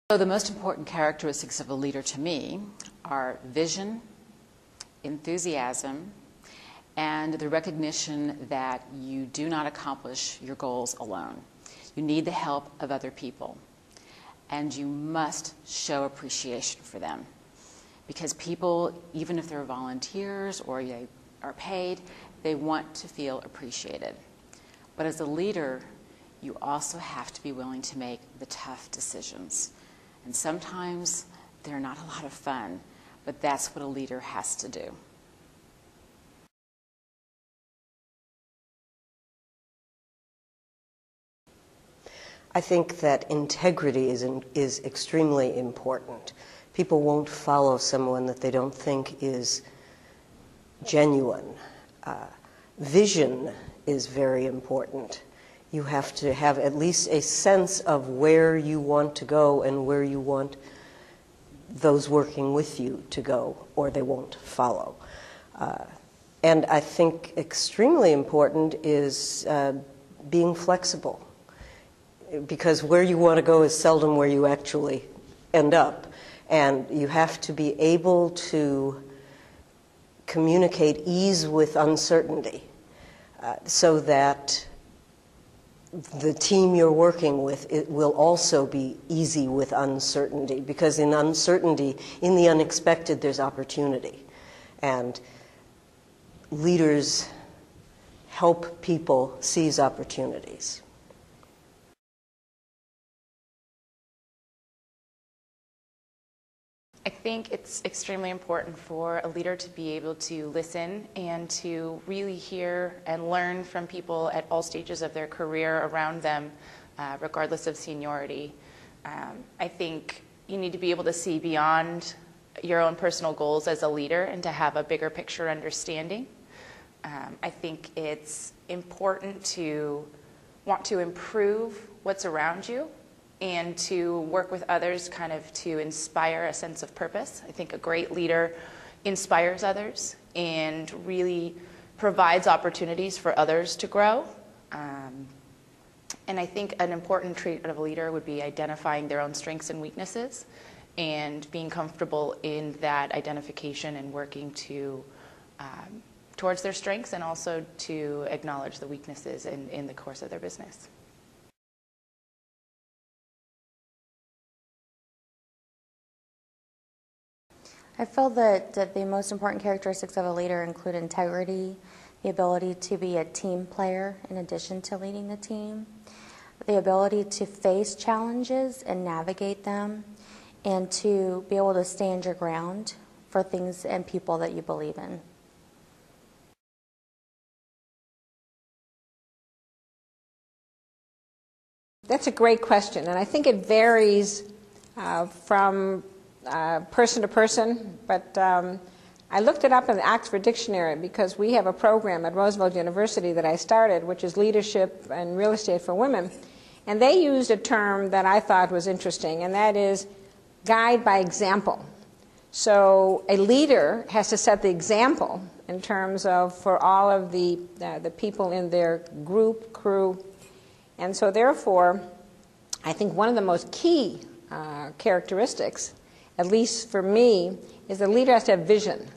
So the most important characteristics of a leader to me are vision, enthusiasm, and the recognition that you do not accomplish your goals alone. You need the help of other people, and you must show appreciation for them. Because people, even if they're volunteers or they are paid, they want to feel appreciated. But as a leader, you also have to be willing to make the tough decisions. And sometimes they're not a lot of fun, but that's what a leader has to do. I think that integrity is extremely important. People won't follow someone that they don't think is genuine. Vision is very important. You have to have at least a sense of where you want to go and where you want those working with you to go, or they won't follow. And I think extremely important is being flexible, because where you want to go is seldom where you actually end up. And you have to be able to communicate ease with uncertainty so that the team you're working with, it will also be easy with uncertainty, because in uncertainty, in the unexpected, there's opportunity. And leaders help people seize opportunities. I think it's extremely important for a leader to be able to listen and to really hear and learn from people at all stages of their career around them, regardless of seniority. I think you need to be able to see beyond your own personal goals as a leader and to have a bigger picture understanding. I think it's important to want to improve what's around you and to work with others kind of to inspire a sense of purpose. I think a great leader inspires others and really provides opportunities for others to grow. And I think an important trait of a leader would be identifying their own strengths and weaknesses and being comfortable in that identification and working to towards their strengths and also to acknowledge the weaknesses in the course of their business. I feel that the most important characteristics of a leader include integrity, the ability to be a team player in addition to leading the team, the ability to face challenges and navigate them, and to be able to stand your ground for things and people that you believe in. That's a great question, and I think it varies from person to person, but I looked it up in the Oxford Dictionary because we have a program at Roosevelt University that I started, which is Leadership and Real Estate for Women, and they used a term that I thought was interesting, and that is guide by example. So a leader has to set the example in terms of for all of the people in their group, crew, and so therefore I think one of the most key characteristics, at least for me, is the leader has to have vision.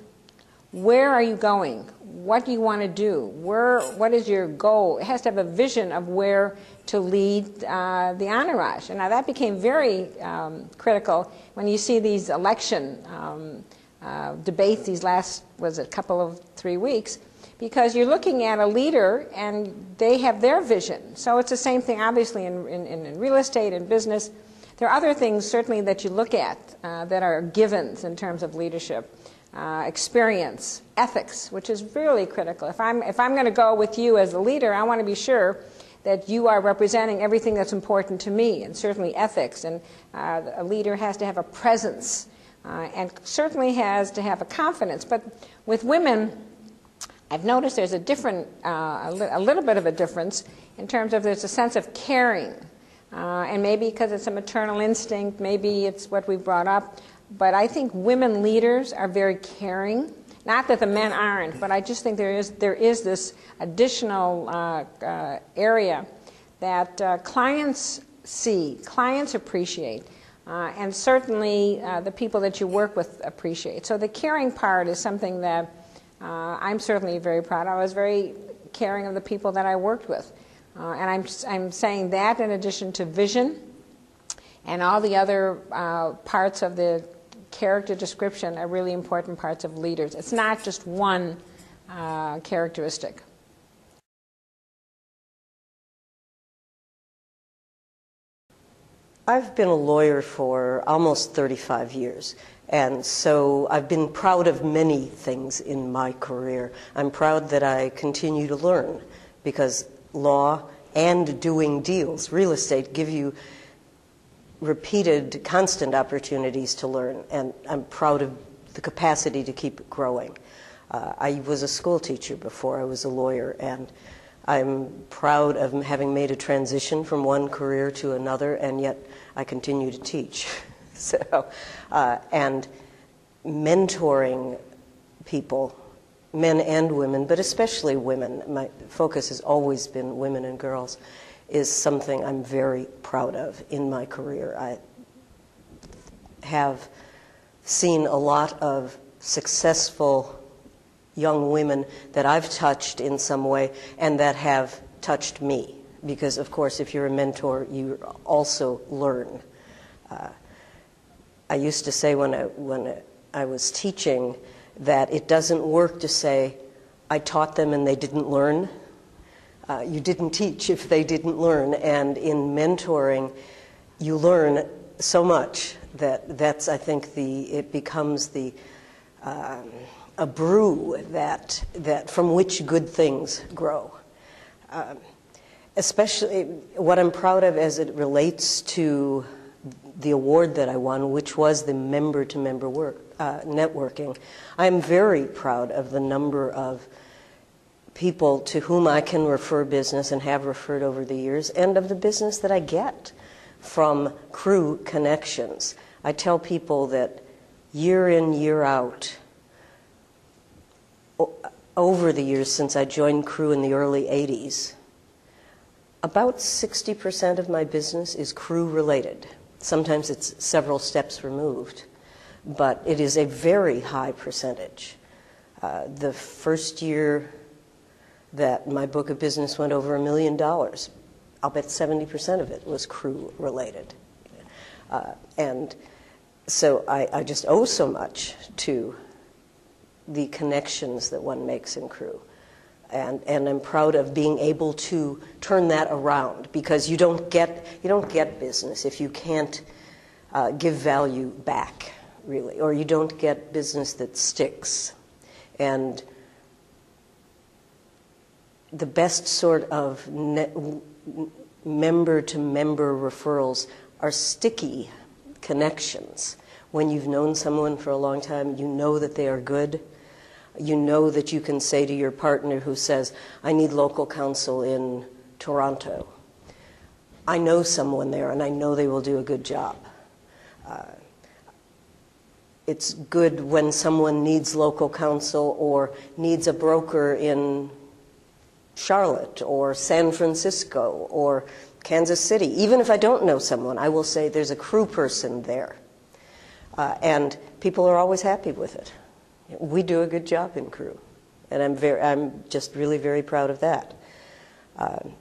Where are you going? What do you want to do? What is your goal? It has to have a vision of where to lead the entourage. And now that became very critical when you see these election debates these last, couple of 3 weeks, because you're looking at a leader and they have their vision. So it's the same thing obviously in real estate and business. There are other things certainly that you look at that are givens in terms of leadership, experience, ethics, which is really critical. If I'm going to go with you as a leader, I want to be sure that you are representing everything that's important to me, and certainly ethics. And a leader has to have a presence and certainly has to have a confidence. But with women, I've noticed there's a different, a little bit of a difference in terms of there's a sense of caring. And maybe because it's a maternal instinct, maybe it's what we brought up. But I think women leaders are very caring. Not that the men aren't, but I just think there is this additional area that clients see, clients appreciate. and certainly the people that you work with appreciate. So the caring part is something that I'm certainly very proud of. I was very caring of the people that I worked with. And I'm saying that in addition to vision and all the other parts of the character description are really important parts of leaders. It's not just one characteristic. I've been a lawyer for almost 35 years, and so I've been proud of many things in my career. I'm proud that I continue to learn, because law and doing deals, real estate, give you repeated, constant opportunities to learn, and I'm proud of the capacity to keep growing. I was a school teacher before I was a lawyer, and I'm proud of having made a transition from one career to another, and yet I continue to teach. And mentoring people, men and women, but especially women, my focus has always been women and girls, is something I'm very proud of in my career. I have seen a lot of successful young women that I've touched in some way and that have touched me. Because, of course, if you're a mentor, you also learn. I used to say when I was teaching that it doesn't work to say, I taught them and they didn't learn. You didn't teach if they didn't learn. And in mentoring, you learn so much that's I think, it becomes a brew that from which good things grow. Especially what I'm proud of as it relates to the award that I won, which was the member-to-member networking. I'm very proud of the number of people to whom I can refer business and have referred over the years, and of the business that I get from crew connections. I tell people that year in, year out, over the years since I joined crew in the early 80s, about 60% of my business is crew-related. Sometimes it's several steps removed, but it is a very high percentage. The first year that my book of business went over $1 million, I'll bet 70% of it was crew-related. And so I just owe so much to the connections that one makes in crew. And I'm proud of being able to turn that around, because you don't get business if you can't give value back, really, or you don't get business that sticks. And the best sort of member-to-member referrals are sticky connections. When you've known someone for a long time, you know that they are good. You know that you can say to your partner who says, I need local counsel in Toronto, I know someone there and I know they will do a good job. It's good when someone needs local counsel or needs a broker in Charlotte or San Francisco or Kansas City. Even if I don't know someone, I will say there's a crew person there. And people are always happy with it. We do a good job in crew, and I'm just really very proud of that.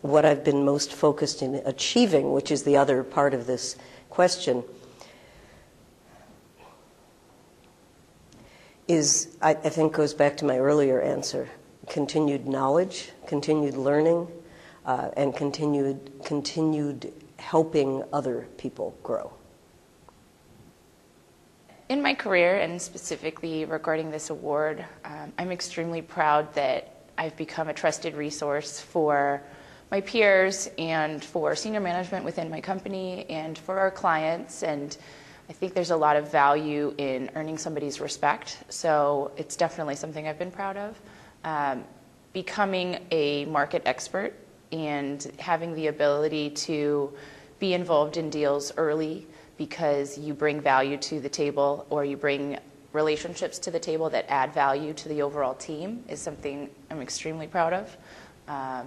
What I've been most focused in achieving, which is the other part of this question, is, I think, goes back to my earlier answer: continued knowledge, continued learning, and continued helping other people grow. In my career, and specifically regarding this award, I'm extremely proud that I've become a trusted resource for my peers and for senior management within my company and for our clients. And I think there's a lot of value in earning somebody's respect. So it's definitely something I've been proud of. Becoming a market expert and having the ability to be involved in deals early, because you bring value to the table or you bring relationships to the table that add value to the overall team, is something I'm extremely proud of. I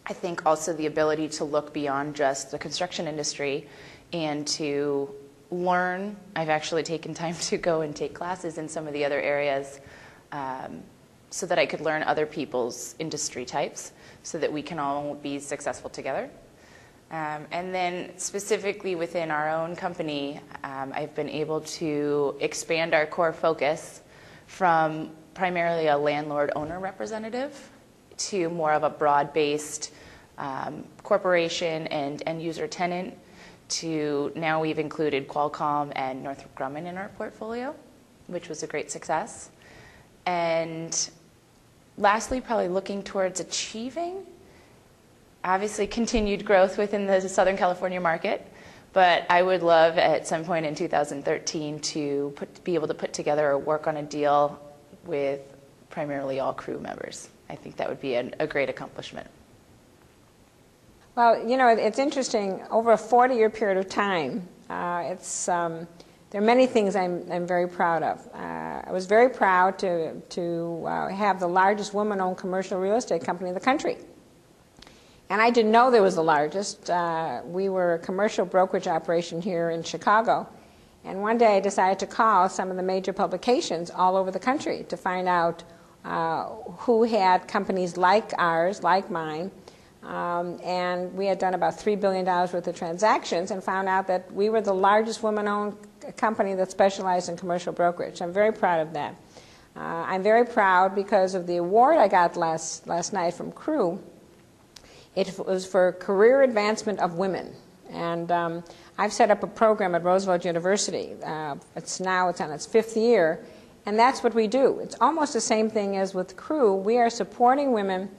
think also the ability to look beyond just the construction industry and to learn. I've actually taken time to go and take classes in some of the other areas so that I could learn other people's industry types so that we can all be successful together. And then specifically within our own company, I've been able to expand our core focus from primarily a landlord-owner representative to more of a broad-based corporation and end-user tenant, to now we've included Qualcomm and Northrop Grumman in our portfolio, which was a great success. And lastly, probably looking towards achieving, obviously continued growth within the Southern California market, but I would love at some point in 2013 to be able to put together or work on a deal with primarily all crew members. I think that would be a great accomplishment. Well, you know, it's interesting. Over a 40-year period of time, there are many things I'm very proud of. I was very proud to have the largest woman-owned commercial real estate company in the country. And I didn't know there was the largest. We were a commercial brokerage operation here in Chicago. And one day I decided to call some of the major publications all over the country to find out who had companies like ours, like mine. And we had done about $3 billion worth of transactions and found out that we were the largest woman-owned company that specialized in commercial brokerage. I'm very proud of that. I'm very proud because of the award I got last night from Crew. It was for career advancement of women. And I've set up a program at Roosevelt University. It's on its 5th year. And that's what we do. It's almost the same thing as with Crew. We are supporting women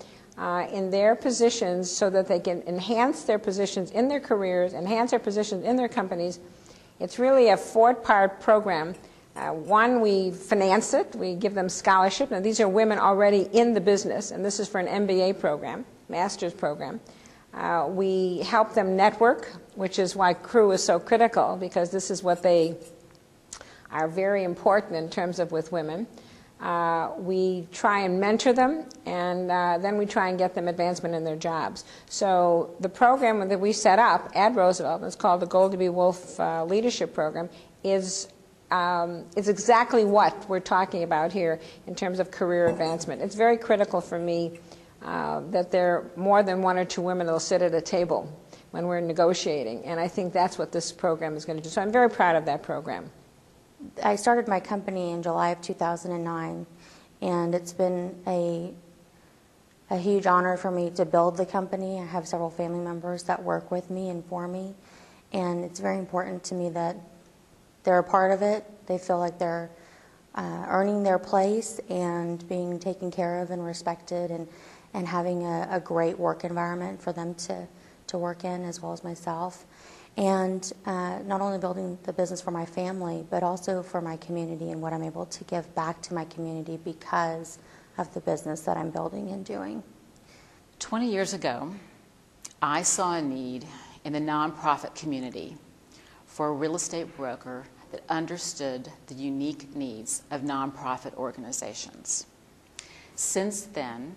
in their positions so that they can enhance their positions in their careers, enhance their positions in their companies. It's really a 4-part program. One, we finance it. We give them scholarship. Now, these are women already in the business, and this is for an MBA program, master's program. We help them network, which is why Crew is so critical, because this is what they are very important in terms of with women. We try and mentor them, and then we try and get them advancement in their jobs. So the program that we set up at Roosevelt, it's called the Goldie Wolfe Leadership Program, is exactly what we're talking about here in terms of career advancement. It's very critical for me that there are more than 1 or 2 women that will sit at a table when we're negotiating, and I think that's what this program is going to do. So I'm very proud of that program. I started my company in July of 2009, and it's been a huge honor for me to build the company. I have several family members that work with me and for me, and it's very important to me that they're a part of it. They feel like they're earning their place and being taken care of and respected, and having a great work environment for them to work in, as well as myself. And not only building the business for my family, but also for my community and what I'm able to give back to my community because of the business that I'm building and doing. 20 years ago, I saw a need in the nonprofit community for a real estate broker that understood the unique needs of nonprofit organizations. Since then,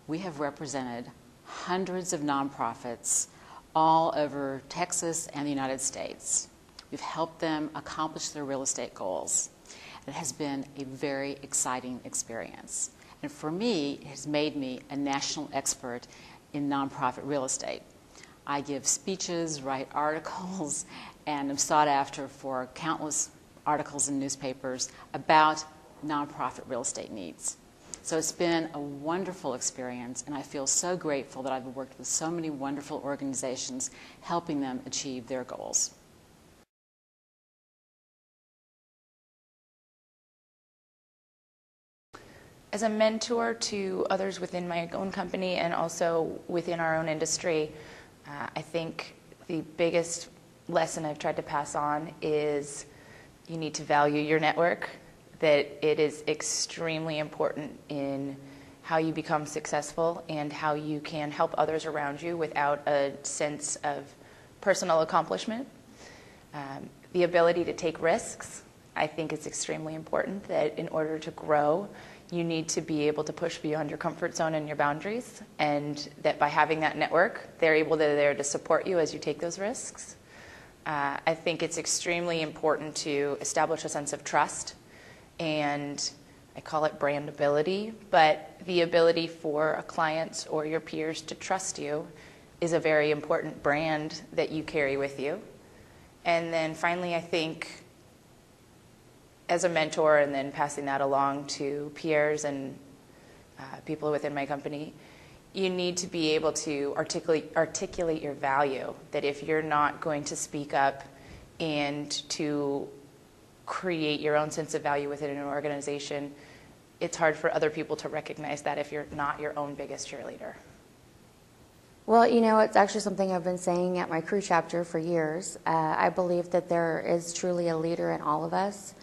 we have represented hundreds of nonprofits all over Texas and the United States. We've helped them accomplish their real estate goals. It has been a very exciting experience. And for me, it has made me a national expert in nonprofit real estate. I give speeches, write articles, and am sought after for countless articles in newspapers about nonprofit real estate needs. So it's been a wonderful experience, and I feel so grateful that I've worked with so many wonderful organizations helping them achieve their goals. As a mentor to others within my own company and also within our own industry, I think the biggest lesson I've tried to pass on is you need to value your network, that it is extremely important in how you become successful and how you can help others around you without a sense of personal accomplishment. The ability to take risks, I think, is extremely important, that in order to grow, you need to be able to push beyond your comfort zone and your boundaries, and that by having that network, they're there to support you as you take those risks. I think it's extremely important to establish a sense of trust, and I call it brandability, but the ability for a client or your peers to trust you is a very important brand that you carry with you. And then finally, I think as a mentor, and then passing that along to peers and people within my company, you need to be able to articulate your value, that if you're not going to speak up and to create your own sense of value within an organization, it's hard for other people to recognize that if you're not your own biggest cheerleader. Well, you know, it's actually something I've been saying at my crew chapter for years. I believe that there is truly a leader in all of us.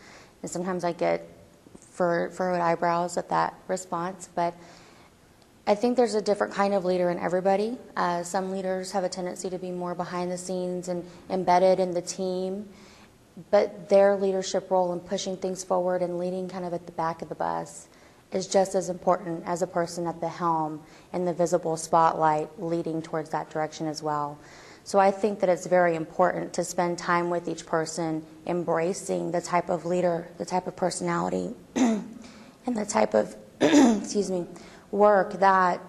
And sometimes I get furrowed eyebrows at that response, but I think there's a different kind of leader in everybody. Some leaders have a tendency to be more behind the scenes and embedded in the team, but their leadership role in pushing things forward and leading kind of at the back of the bus is just as important as a person at the helm in the visible spotlight leading towards that direction as well. So I think that it's very important to spend time with each person, embracing the type of leader, the type of personality, and the type of excuse me, work that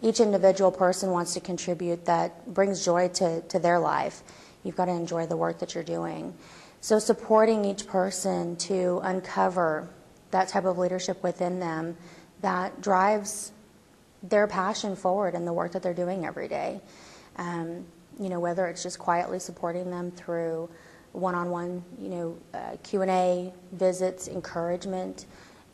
each individual person wants to contribute that brings joy to their life. You've got to enjoy the work that you're doing. So supporting each person to uncover that type of leadership within them that drives their passion forward in the work that they're doing every day. You know, whether it's just quietly supporting them through one-on-one, Q&A, visits, encouragement,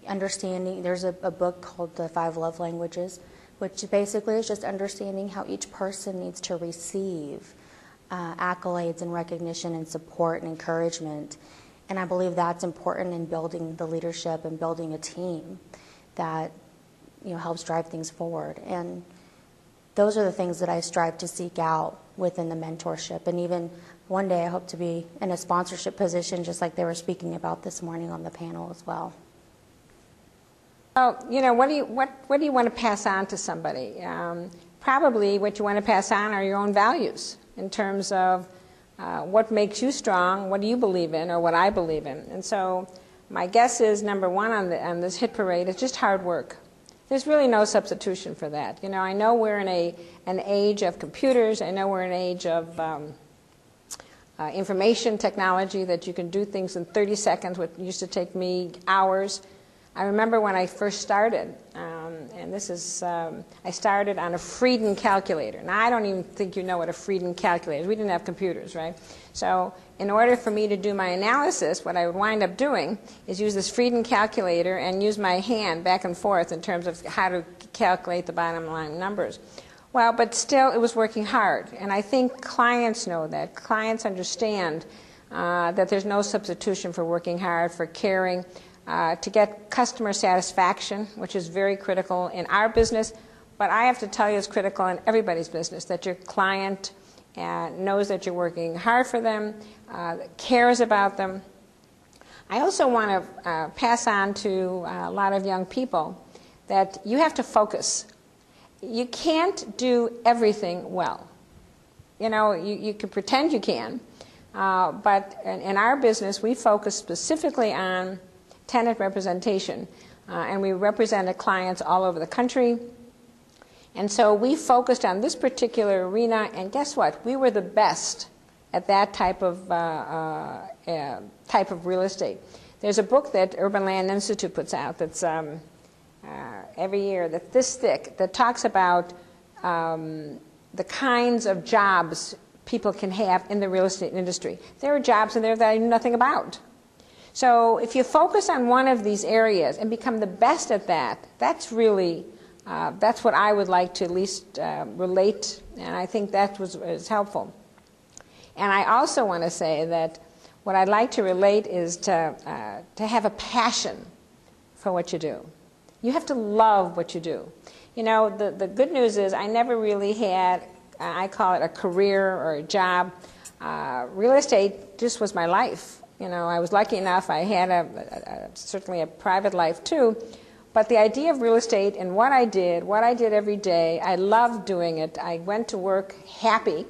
understanding. There's a book called The 5 Love Languages, which basically is just understanding how each person needs to receive accolades and recognition and support and encouragement. And I believe that's important in building the leadership and building a team that helps drive things forward. And those are the things that I strive to seek out within the mentorship. And even one day I hope to be in a sponsorship position, just like they were speaking about this morning on the panel as well. Oh, what do you want to pass on to somebody? Probably what you want to pass on are your own values in terms of what makes you strong, what do you believe in, or what I believe in. And so my guess is number one on this hit parade is just hard work. There's really no substitution for that. I know we're in an age of computers. I know we're in an age of information technology, that you can do things in 30 seconds, what used to take me hours. I remember when I first started, and this is, I started on a Frieden calculator. Now, I don't even think you know what a Frieden calculator is. We didn't have computers, right? So in order for me to do my analysis, what I would wind up doing is use this Frieden calculator and use my hand back and forth in terms of how to calculate the bottom line numbers. Well, but still, it was working hard. And I think clients know that. Clients understand that there's no substitution for working hard, for caring, to get customer satisfaction, which is very critical in our business, but I have to tell you it's critical in everybody's business, that your client knows that you're working hard for them, cares about them. I also want to pass on to a lot of young people that you have to focus. You can't do everything well. You can pretend you can, but in our business, we focus specifically on tenant representation, and we represented clients all over the country. And so we focused on this particular arena, and guess what? We were the best at that type of real estate. There's a book that Urban Land Institute puts out that's every year, that's this thick, that talks about the kinds of jobs people can have in the real estate industry. There are jobs in there that I knew nothing about. So if you focus on one of these areas and become the best at that, that's really, that's what I would like to at least relate, and I think that is helpful. And I also want to say that what I'd like to relate is to have a passion for what you do. You have to love what you do. The good news is I never really had, I call it a career or a job. Real estate just was my life. I was lucky enough, I had certainly a private life too, but the idea of real estate and what I did every day, I loved doing it. I went to work happy,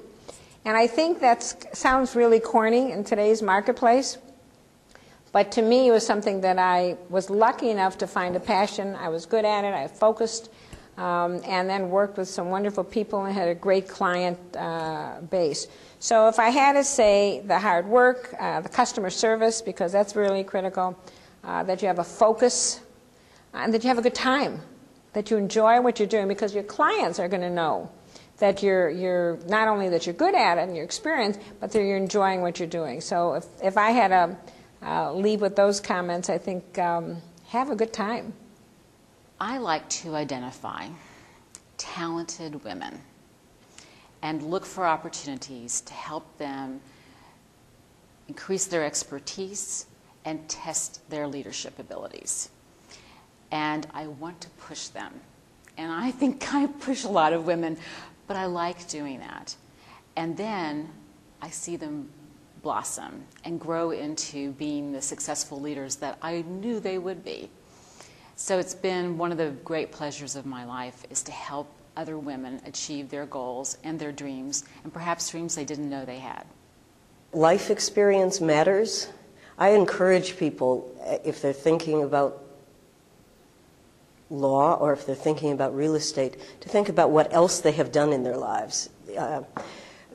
And I think that sounds really corny in today's marketplace, but to me it was something that I was lucky enough to find a passion. I was good at it, I focused, and then worked with some wonderful people and had a great client base. So if I had to say the hard work, the customer service, because that's really critical, that you have a focus, and that you have a good time, that you enjoy what you're doing, because your clients are going to know that you're not only that you're good at it and you're experienced, but that you're enjoying what you're doing. So if I had to leave with those comments, I think have a good time. I like to identify talented women and look for opportunities to help them increase their expertise and test their leadership abilities. And I want to push them. And I think I push a lot of women, but I like doing that. And then I see them blossom and grow into being the successful leaders that I knew they would be. So it's been one of the great pleasures of my life is to help other women achieve their goals and their dreams, and perhaps dreams they didn't know they had. Life experience matters. I encourage people, if they're thinking about law or if they're thinking about real estate, to think about what else they have done in their lives.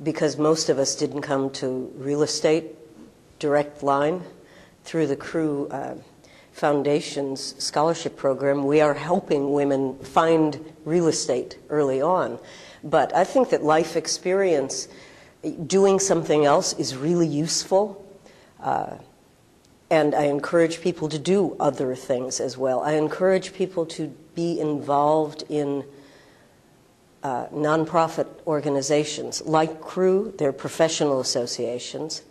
Because most of us didn't come to real estate direct line. Through the Crew Foundation's scholarship program, we are helping women find real estate early on. But I think that life experience, doing something else, is really useful. And I encourage people to do other things as well. I encourage people to be involved in nonprofit organizations like Crew. They're professional associations.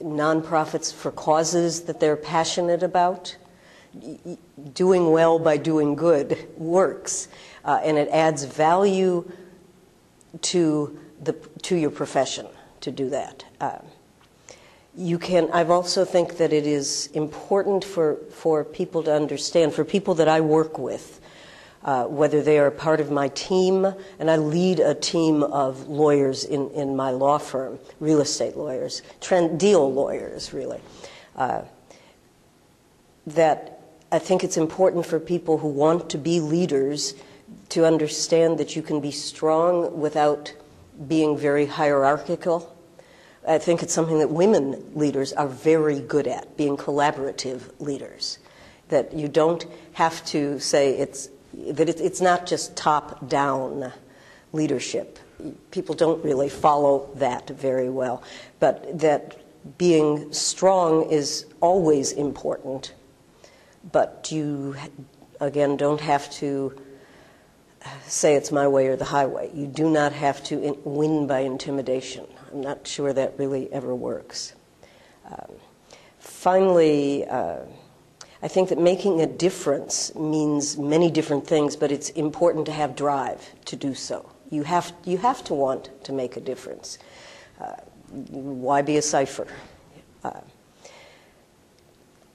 Nonprofits for causes that they're passionate about. Doing well by doing good works, and it adds value to your profession to do that. I also think that it is important for people to understand, for people that I work with, whether they are part of my team, and I lead a team of lawyers in my law firm, real estate lawyers, deal lawyers, really, that I think it's important for people who want to be leaders to understand that you can be strong without being very hierarchical. I think it's something that women leaders are very good at, being collaborative leaders, that you don't have to say it's not just top-down leadership. People don't really follow that very well, but that being strong is always important, but you, again, don't have to say it's my way or the highway. You do not have to win by intimidation. I'm not sure that really ever works. Finally, I think that making a difference means many different things, but it's important to have drive to do so. You have to want to make a difference. Why be a cipher?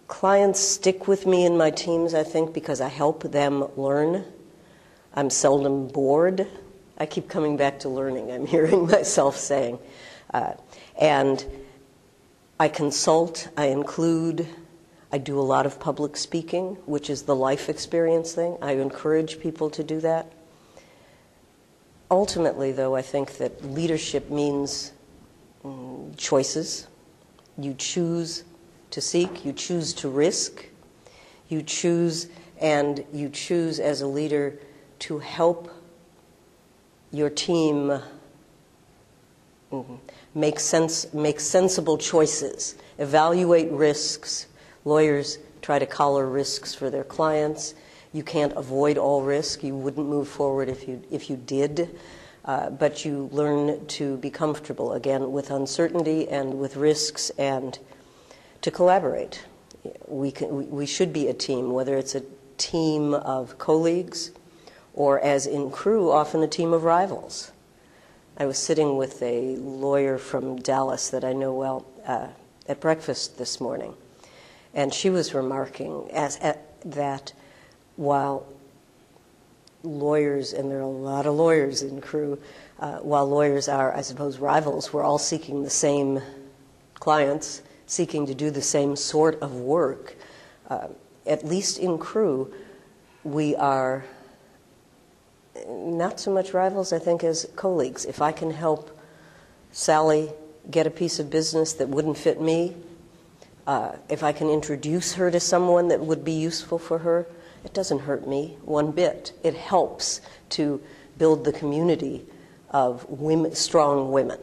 Clients stick with me in my teams, I think, because I help them learn. I'm seldom bored. I keep coming back to learning, I'm hearing myself saying. And I consult, I include, I do a lot of public speaking, which is the life experience thing. I encourage people to do that. Ultimately, though, I think that leadership means choices. You choose to seek, you choose to risk, you choose as a leader to help your team make sensible choices, evaluate risks. Lawyers try to collar risks for their clients. You can't avoid all risk. You wouldn't move forward if you did. But you learn to be comfortable, again, with uncertainty and with risks, and to collaborate. We should be a team, whether it's a team of colleagues or, as in Crew, often a team of rivals. I was sitting with a lawyer from Dallas that I know well at breakfast this morning, and she was remarking that while lawyers, and there are a lot of lawyers in Crewe, while lawyers are, I suppose, rivals, we're all seeking the same clients, seeking to do the same sort of work. At least in Crewe, we are not so much rivals, I think, as colleagues. If I can help Sally get a piece of business that wouldn't fit me, if I can introduce her to someone that would be useful for her, it doesn't hurt me one bit. It helps to build the community of women, strong women.